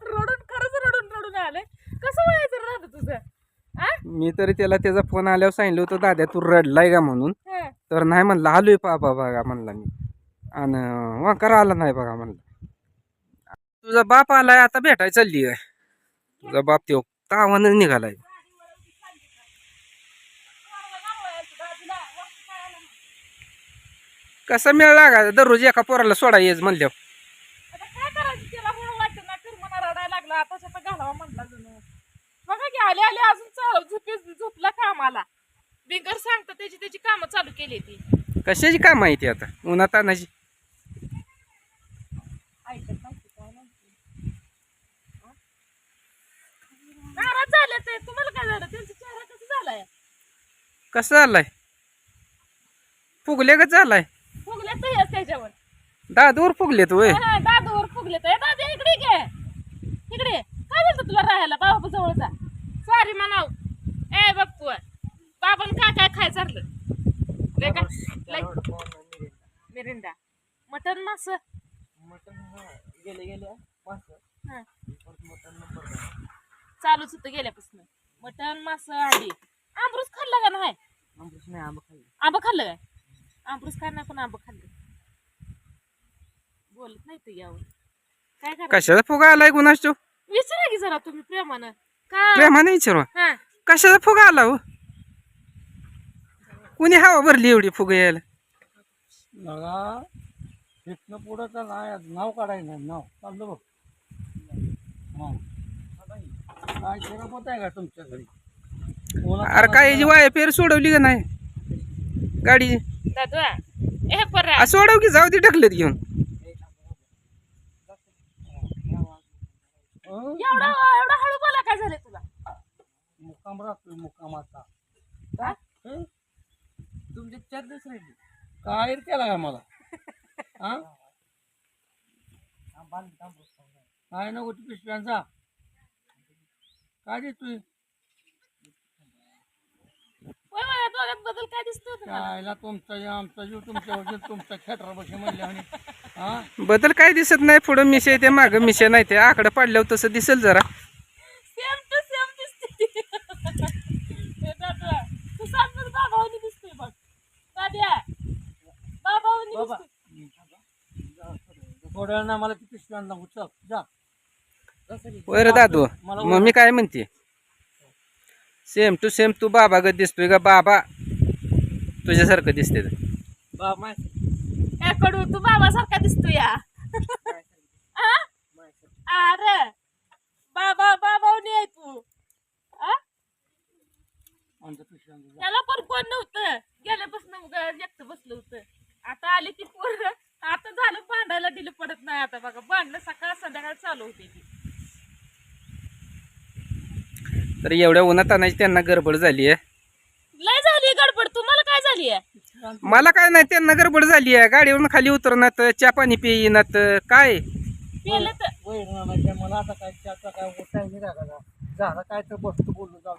रडून खरंच रडून रडून आले. कसं व्हायचं राहतं तुझं? आ? मी तरी त्याला त्याचा फोन आल्यावर सांगितलं होतं दाद्या तू रडलाय का म्हणून. हं. तर नाही म्हणलं आलोय बाबा बघा म्हणला मी. आणि वाकर आला नाही बघा म्हणलं. तुझा बाप आलाय आता भेटाय चालली आहे. तुझा बाप तो तावानच निघालाय. कसा मेळ लागायचा दररोज एका पोराला सोडा येच म्हणल्यावर. आता काय करायचं त्याला म्हणून वाटतं ना फिरमना रडायला लागला आता स्वतः घालावा म्हटला जणू. बघा की आले आले अजून झोपला कामाला. बिगर सांगता त्याची त्याची कामं चालू केली ती. कशाची काम आहे ती आता उन्हात तानाची. ऐकत नव्हती काय नव्हती. नाराज झाले ते. तुम्हाला काय झालं? त्यांचा चेहरा कसा झालाय? कसं आलाय फुगले का झालाय. फुगले तर त्याच्यावर दादूवर फुगलेत वय. दादूवर फुगले तर दादा इकडे घे. इकडे काय झालं तुला राहायला? बाबा जवळ जा. सॉरी म्हणाव. ए बाप्पू बाबान काय खाय चाललं? मिरिंडा मटन मास चालूच होतं गेल्यापासून. मटन मास अंडी. आंबरूस खाल्लं का नाही? आंब खाल्लं काय? आंबरूस काय नाही पण आंब खाल्लं. बोलत नाही तू यावर. काय करा कशाचा फुगा आलाय गुणाच तो. विचारा की जरा तुम्ही प्रेमानं. का प्रेमाने विचारू हा कशाचा फुगा आला हो. कुणी हवा भरली एवढी फुगा यायला. बघा तिथनं पुढं तर नाही नाव काढायचं नाही. नाव चाललं बघ. काय शरपत आहे का तुमच्या घरी? अरे काय याची वाया फेर सोडवली का नाही गाडी. दादू ए पर्रा सोडव की जाऊ ती ढकलत घेऊन. एवढा एवढा हळू बोला काय झाले तुला? मुक्काम राहतोय मुक्कामाचा. तुमचे 4 दिवस राहिले. काय केला का मला? हा काय नको तू पिशव्यांचा काय देतोय? दोघात बदल काय दिसतो तुम्हाला? कायला तुमचा आमचा जीव तुमच्यावर तुमचा खेटरा बशी म्हणले आणि हा बदल काय दिसत नाही. पुढं मिशे ते मागं मिशे नाही ते आकडे पाडल्यावर तसं दिसेल जरा. सेम टू सेम दिसते. हे दादा तू सांग बरं बाबावनी दिसतोय बघ. दाद्या बाबावनी बाबा दिसतोय. थोड्या वेळ मला ती पिशव्यांना उचल जा. वर दादू मग मी काय म्हणते सेम टू सेम तू बाबा गत दिसतोय का बाबा तुझ्यासारखं दिसते. बाबा ए कडू तू बाबासारखा दिसतो या. अरे बाबावनी आहे तू. आमच्या पिशव्यांना जा. त्याला पण कोण नव्हतं गेल्यापासून एकटं बसलं होतं. आता आली ती पोर. आता झालं भांडायला दिलं पडत नाही. आता बघा भांडणं सकाळ संध्याकाळ चालू होते ती. तर एवढ्या उन्हात आणायची त्यांना गडबड झाली आहे. लय झाली गडबड. तुम्हाला काय झाली आहे? मला काय नाही त्यांना गडबड झाली आहे. गाडीवरून खाली उतरणार चहा पाणी पिईनात काय. पेलं तर वैरणाच्या मला आता काय त्याचा काय उठाय नाही राहिला. झाला काय तर बसतो बोललो जाऊ.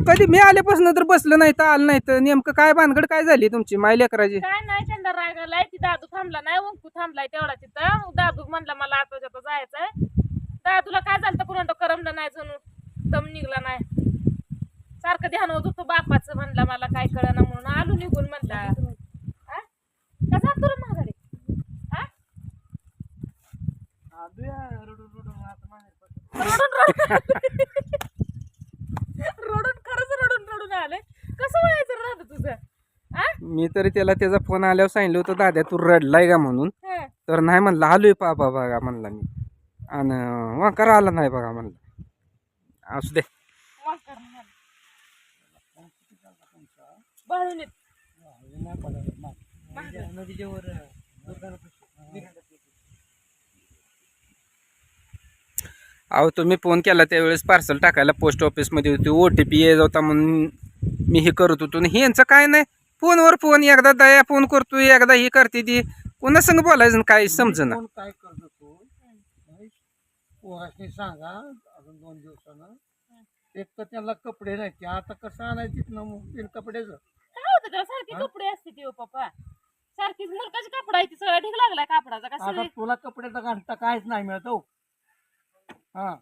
कधी मी आल्यापासून तर बसलं नाही तर आलं नाही तर नेमकं काय भानगड काय झाली तुमची माय लेकराची. काय नाही त्यांना राग आलाय. ती दादू थांबला नाही. वंकू थांबलाय तेवढा तिथं. दादू म्हणला मला आता जायचंय. दादूला काय झालं तर कुणाला करमलं नाही जणू दम निघला नाही. सारखं ध्यान होत होतं बापाचं. म्हणला मला काय कळना म्हणून आलो निघून म्हणला. का जातो रे माघारी? रडून खरंच रडून रडून आले. कसं व्हायचं राहतं तुझं? मी तरी त्याला त्याचा फोन आल्यावर सांगितलं होतं दाद्या तू रडलाय का म्हणून. तर नाही म्हणलं आलोय बाबा बघा म्हणला मी. आणि वाकर आला नाही बघा म्हणलं. असू दे नदीच्या वर अहो तुम्ही फोन केला त्यावेळेस पार्सल टाकायला पोस्ट ऑफिसमध्ये होती. OTP येत होता म्हणून मी हे करत होतो. आणि यांचं काय नाही फोनवर फोन एकदा दया फोन करतोय एकदा ही करते ती. कोणा संग बोलायचं काय समजना. कोण काय करतो तू पोराशी सांगा अजून 2 दिवसानं. एक तर त्याला कपडे नाही. आता कसं आणायचे ना मग कपड्याचं काय होतं त्याला सारखे कपडे असते ते पप्पा. सारखीच मुलकाची कपडा आहे ती सगळं ढीग लागलाय कापडाचा का आता सगळी तुला कपड्याचा घालता काहीच नाही मिळत हो. हा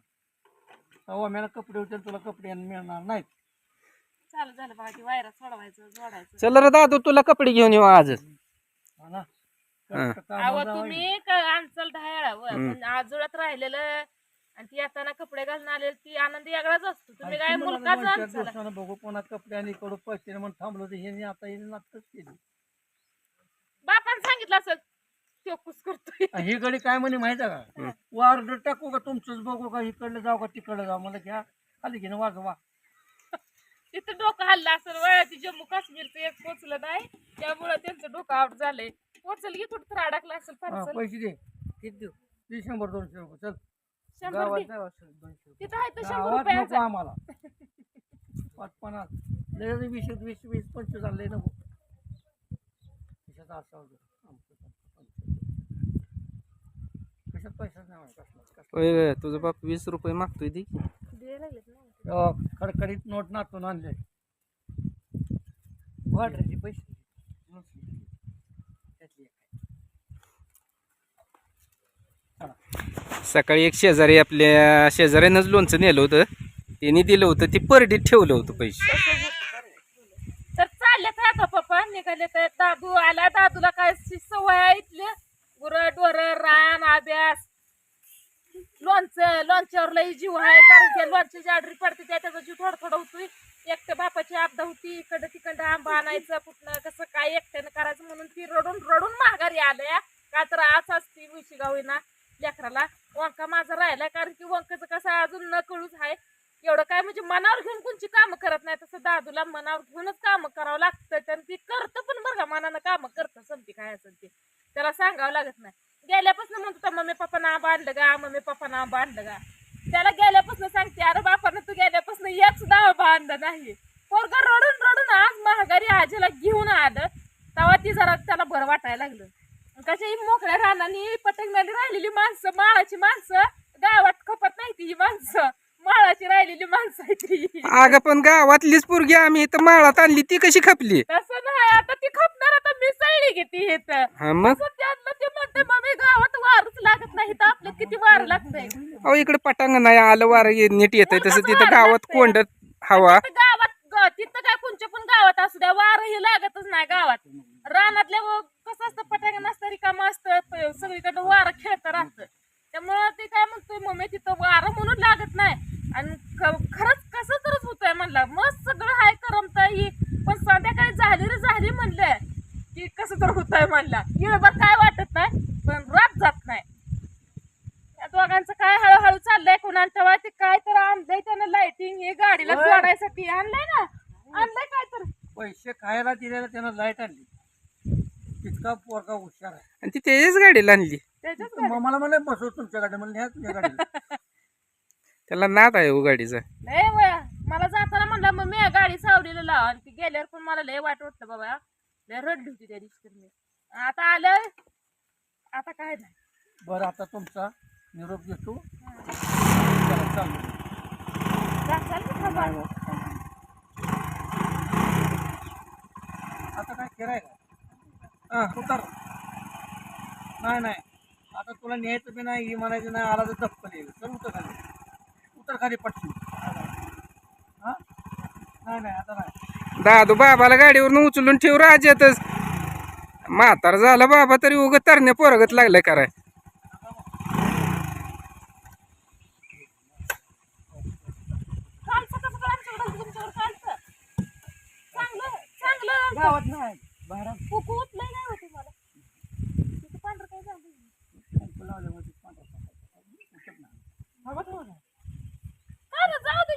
तेव्हा मला कपडे होते तुला कपडे मिळणार नाहीत. चालू झालं बघा ती वायरा सोडवायचं जोडायचं. चल रे दादू तुला कपडे घेऊन येऊ आज. हा ना हा. अहो तुम्ही आणचाल ढाळावं पण आजोळ्यात राहिलेलं आणि ती येताना कपडे घालून आलेले ती आनंद वेगळाच असतो. तुम्ही काय मुलकाच आणचाल. बघू पुन्हा कपडे आणि इकडं पैसे म्हणून थांबलो होते हे आता हे नाटकच केली. बापाने सांगितलं असेल तो कुस करतोय. ही गडी काय म्हणे माहिती आहे का वारड टाकू का तुमचंच बघू का इकडलं जाऊ का तिकडलं जाऊ मला घ्या खाली घेणं वाजवा. तिथं डोकं हल्लं असेल वळ ती जम्मू काश्मीरचं एक पोचलं नाही त्यामुळे त्यांचं डोकं आउट झालंय. पोचल की कुठं तर अडकलं असेल पार्सल. पैसे दे किती देऊ? दे 100-200 रुपये चल. 100 गावात दे. जावं असेल 200. तिथं आहे तर 100 गावात नको रुपयाचा. आम्हाला 5-50 लय 20-25 झाले नको. कशाचा असा होतो कशात पैसा नाही कसला होय तुझा बाप 20 रुपये मागतोय दे की. द्यायला लागलेत ना. खडखडीत नोट नातून आणले. वाढराचे पैसे त्यातली एक आहे. सकाळी एक शेजारी आपल्या शेजाऱ्यानंच लोणचं नेलं होतं. त्यांनी दिलं होतं ते परडीत ठेवलं होतं पैसे. तर चालले तर आता पप्पा निघाले तर दादू आला. दादूला काय सवय आहे इथले गुरं डोर रान अभ्यास लोणच्यावर लई जीव आहे कारण की लोणच्याची आडरी पडते त्याचा जीव थोडा थोडा होतोय. एकट्या बापाची आपदा होती इकडं तिकडं आंबा आणायचं कुठनं कसं काय एकट्यानं करायचं म्हणून ती रडून रडून माघारी आल्या. का तर आज असती विशी गावीना लेकराला वंका माझा राहिलाय कारण की वंकाचं कसं अजून न कळूच आहे. एवढं काय म्हणजे मनावर घेऊन कोणची कामं करत नाही तसं दादूला मनावर घेऊनच कामं करावं लागतं आणि ती करतं पण बरं का मनानं कामं करतं समती काय असेल ते त्याला सांगावं लागत नाही. गेल्यापासून म्हणतो होता मम्मी पप्पानं आंबा आणलं का मम्मी पप्पानं आंबा आणलं का. त्याला गेल्यापासून सांगते अरे बापानं तू गेल्यापासून एक सुद्धा आंबा आणला नाही. पोरगं रडून रडून आज महागारी आजीला घेऊन आलं तेव्हा ती जरा त्याला बरं वाटायला लागलं. कशी मोकळ्या रानाने पटंगणारी राहिलेली माणसं माळाची माणसं गावात खपत नाही ती ही माणसं माळाची राहिलेली माणसं आहे ती. अगं पण गावातलीच पोरगी आम्ही इथं माळात आणली ती कशी खपली. तसं नाही आता ती खपणार आता मी सळली घेते हे तर हा मग त्यातलं ते म्हणते मम्मी गावात वारच लागत नाही तर आपल्यात किती वार लागतंय. अहो इकडे पटांग नाही आलं वार नीट येतंय तसं तिथं गावात कोंडत हवा. तिथं गावात तिथं काय कोणच्या पण गावात असू द्या वार हे लागतच नाही गावात. रानातल्या कसं असतं पटांग नसतं रिकामं असतं सगळीकडे वार खेळतं राहतं त्यामुळं ते काय म्हणतोय मम्मी तिथं वार म्हणून लागत नाही. आणि खरंच कसं तरच होतंय म्हणलं मस्त सगळं हाय करमत ही पण संध्याकाळी झाली म्हणलं की कसं तर होतंय म्हणला. येळभर काय वाटत नाही पण रात जात नाही. या दोघांचं काय हळूहळू चाललंय कोणा ठेवा ते काय तर आणलंय त्यानं लाइटिंग हे गाडीला जोडायसाठी आणलंय ना आणलंय काय तर पैसे खायला दिलेला त्यानं लाईट आणली. इतका पोरगा हुशार आहे. आणि ती त्याच्याच गाडीला आणली. त्याच्यात मला म्हणलं बसव तुमच्या गाडी म्हणलं ह्या तुझ्या गाडीला. त्याला नाद आहे हो गाडीचा. लय वया मला जाताना म्हणलं मग मी गाडी सावलीला लाव आणि ती गेल्यावर पण मला लय वाट वाटलं बाबा लय रडली होती त्या दिवशी तर मी. आता आलं आता काय नाही. बरं आता तुमचा निरोप घेतो. चालू चाल की थांबा. आता काय फिराय का उतर नाही आता तुला न्यायचं बी नाही ही म्हणायचं नाही आला तर चप्पल येईल. चल उतर खाली पटली. हा नाही आता नाही. दादू बाबाला गाडीवरून उचलून ठेव राज्यातच म्हातारा झाला बाबा तरी उग तरण्या पोरगत लागलाय कराय. चालतं कसं काय आमच्याकडं तुमच्यावर चालतं चांगलं चांगलं गावात नाही बाहेर कुकू उठलंय नाही होती मला तिथं पांढरं काय झालं काय रे, जाऊ दे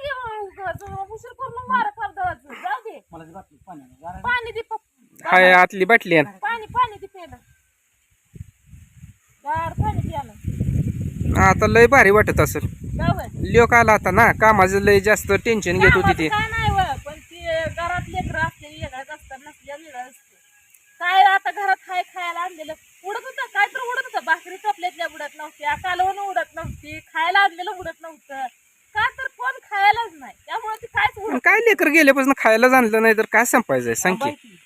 उशीर करून वारं करतो जाऊ दे मला बाटली पाण्याने पाणी दे हाय आतली बाटली आहे. पाणी दे पेलं गार पाणी द्यायला आता लय भारी वाटत असेल. जाऊ लोक आला आता ना कामाचं लय जास्त टेन्शन घेत होती ते. काय नाही व पण ते घरात लेकरं असलेली वेगळ्याच असतात नसल्या वेगळं असतं. काय आता घरात हाय खायला आणलेलं उडत होतं काय तर उडत होतं भाकरी टोपल्यातल्या उडत नव्हत्या कालवण उडत नव्हती खायला आणलेलं उडत नव्हतं का तर कोण खायलाच नाही त्यामुळे ती कायच उडत काय लेकर गेल्यापासून खायला जाणलं नाही तर काय संपायचंय सांग की.